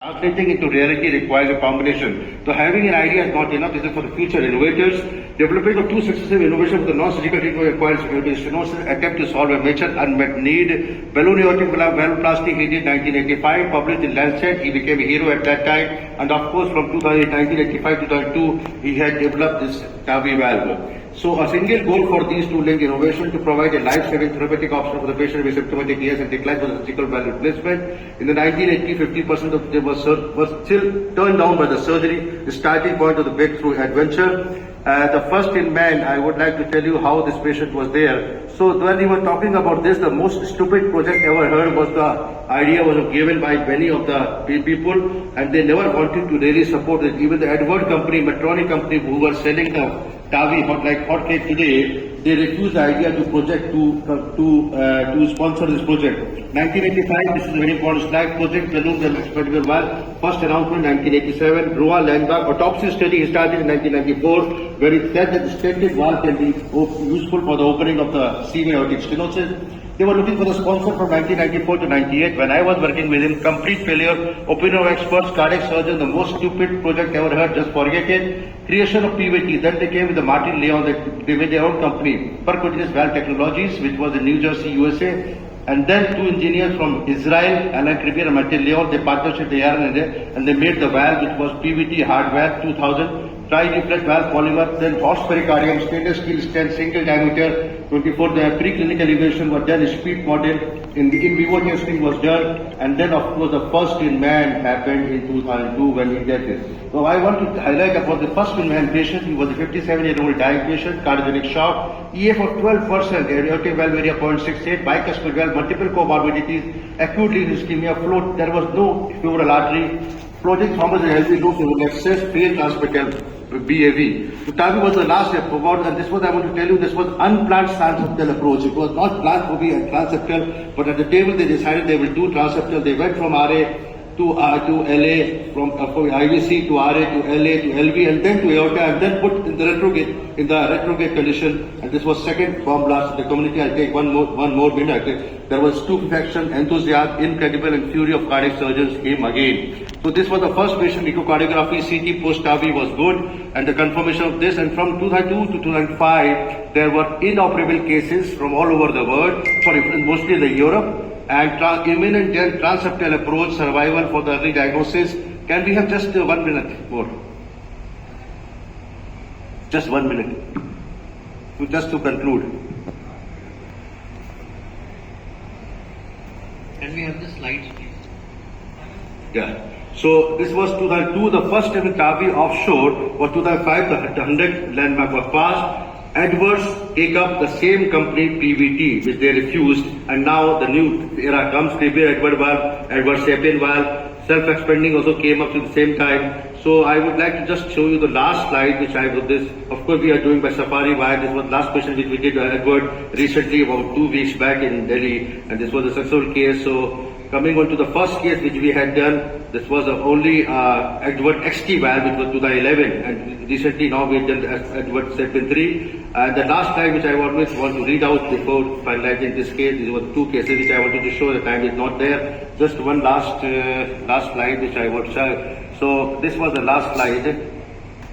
Translating into reality requires a combination. So having an idea is not enough. This is for the future innovators. Development of two successive innovations for the non-surgical treatment requires stenosis attempt to solve a major unmet need. Balloon aortic valvoplasty, he did 1985, published in Lancet. He became a hero at that time. And of course, from 1985 to 2002, he had developed this TAVI valve. So a single goal for these two linked innovation to provide a life-saving therapeutic option for the patient with symptomatic ES and decline for the surgical valve replacement. In the 1980, 50% of them was still turned down by the surgery, the starting point of the breakthrough adventure. The first in man, I would like to tell you how this patient was there. So when we were talking about this, the most stupid project ever heard was the idea was given by many of the people, and they never wanted to really support it. Even the Edward company, Medtronic company, who were selling the TAVI like hotcake today, they refused the idea to sponsor this project. 1985, this is a very important slide. Project Balloon Expendable Valve, first announcement 1987. Roa Landmark autopsy study started in 1994, where it said that the stented valve can be useful for the opening of the CV aortic stenosis. They were looking for the sponsor from 1994 to 98. When I was working with him, complete failure, opinion of experts, cardiac surgeon, the most stupid project ever heard, just forget it. Creation of PVT, then they came with the Martin Leon, they made their own company, Percutaneous Valve Technologies, which was in New Jersey, USA. And then two engineers from Israel, Alain Cribier and Martin Leon, they partnered with and they made the valve, which was PVT hard valve 2000. Tri-deflect valve polymer, then horse pericardium, stainless steel stent, single diameter, 24. The preclinical evaluation was done, speed model, in vivo testing was done, and then of course the first in man happened in 2002 when we did this. So I want to highlight about the first in man patient. He was a 57-year-old dying patient, cardiogenic shock, EF of 12%, aortic valve area 0.68, bicuspid valve, multiple comorbidities, acute lead ischemia, float, there was no femoral artery, floating thrombus and healthy loop in excess, failed transcatheter BAV. So TAVI was the last step forward, and this was, I want to tell you, this was unplanned transeptal approach. It was not planned to be a transeptal, but at the table they decided they will do transeptal. They went from RA to LA, from IVC to RA to LA to LV, and then to aorta, and then put in the retrograde condition. And this was second bomb blast in the community. I'll take one more minute. There was stupefaction, enthusiasm, incredible, and fury of cardiac surgeons came again. So this was the first patient echocardiography, CT post TAVI was good, and the confirmation of this. And from 2002 to 2005, there were inoperable cases from all over the world, mostly in Europe. And imminent transeptal approach, survival for the early diagnosis. Can we have just 1 minute more? Just 1 minute. Just to conclude. Can we have the slides, please? Yeah. So this was 2002. The first ever TAVI offshore was 2005. The 100 landmark was passed. Edwards take up the same company PVT, which they refused, and now the new era comes. Cribier Edward valve, Edward Sapien valve, self-expanding also came up at the same time. So I would like to just show you the last slide, which I wrote this. Of course, we are doing by Safari Wire. This was the last patient which we did Edward recently, about 2 weeks back in Delhi, and this was a successful case. So coming on to the first case which we had done, this was the only Edward XT valve, which was 2011, and recently now we have done Edward Sapien 3. And the last slide which I always want to read out before finalizing this case, these were 2 cases which I wanted to show, the time is not there. Just one last slide which I want to show. So this was the last slide.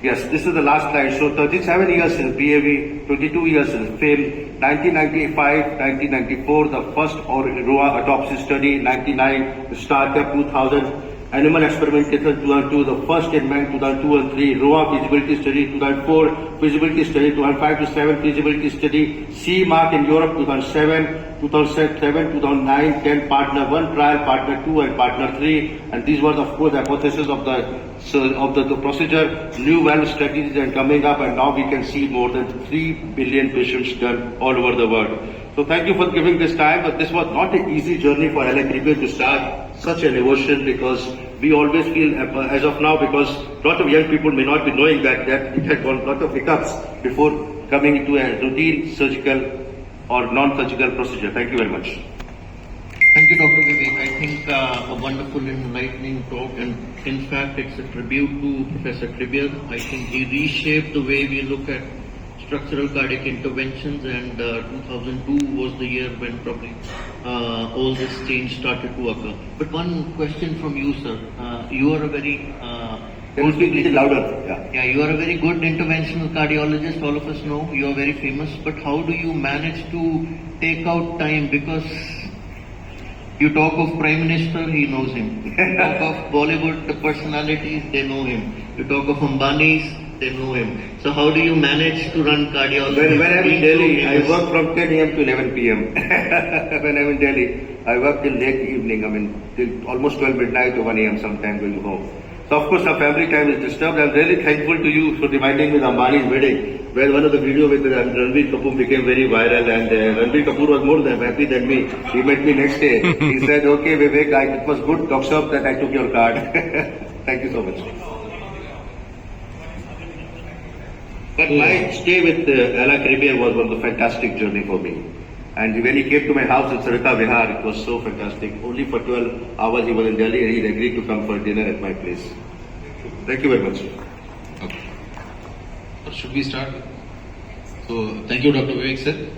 Yes, this is the last slide. So 37 years in BAV, 22 years in FAME, 1995, 1994, the first ROA autopsy study, 99, the startup 2000, animal experimentation 2002, the first in man 2002 and 3, ROA feasibility study 2004, feasibility study 2005 to 7, feasibility study, CE mark in Europe 2007, 2007, 2009, 10, partner 1 trial, partner 2 and partner 3, and these were of course the hypothesis of the procedure, new valve strategies and coming up, and now we can see more than 3 billion patients done all over the world. So thank you for giving this time, but this was not an easy journey for Alain Cribier to start such an innovation, because we always feel, as of now, because a lot of young people may not be knowing that it had gone a lot of hiccups before coming into a routine surgical or non-surgical procedure. Thank you very much. Thank you, Dr. Vivek. I think a wonderful enlightening talk, and in fact it's a tribute to Professor Cribier. I think he reshaped the way we look at structural cardiac interventions, and 2002 was the year when probably all this change started to occur. But one question from you, sir. you are a very Can you speak a little louder? Yeah. yeah, you are a very good interventional cardiologist. All of us know you are very famous. But how do you manage to take out time? Because you talk of Prime Minister, he knows him. You talk of Bollywood, the personalities, they know him. You talk of Ambani's, they know him. So how do you manage to run cardiology? When I'm in Being so Delhi, I famous? work from 10 a.m. to 11 p.m. When I'm in Delhi, I work till late evening. I mean, till almost 12 midnight or 1 a.m. sometime going home. So of course, our family time is disturbed. I'm really thankful to you for reminding me of Ambani's wedding, where one of the video with Ranbir Kapoor became very viral, and Ranbir Kapoor was more than happy than me. He met me next day. He said, "Okay, Vivek, it was good talk shop that I took your card." Thank you so much. But my stay with Alain Cribier was one of the fantastic journey for me. And when he came to my house in Sarika Vihar, it was so fantastic. Only for 12 hours he was in Delhi and he agreed to come for dinner at my place. Thank you very much. Okay. Should we start? So, thank you, Dr. Vivek sir.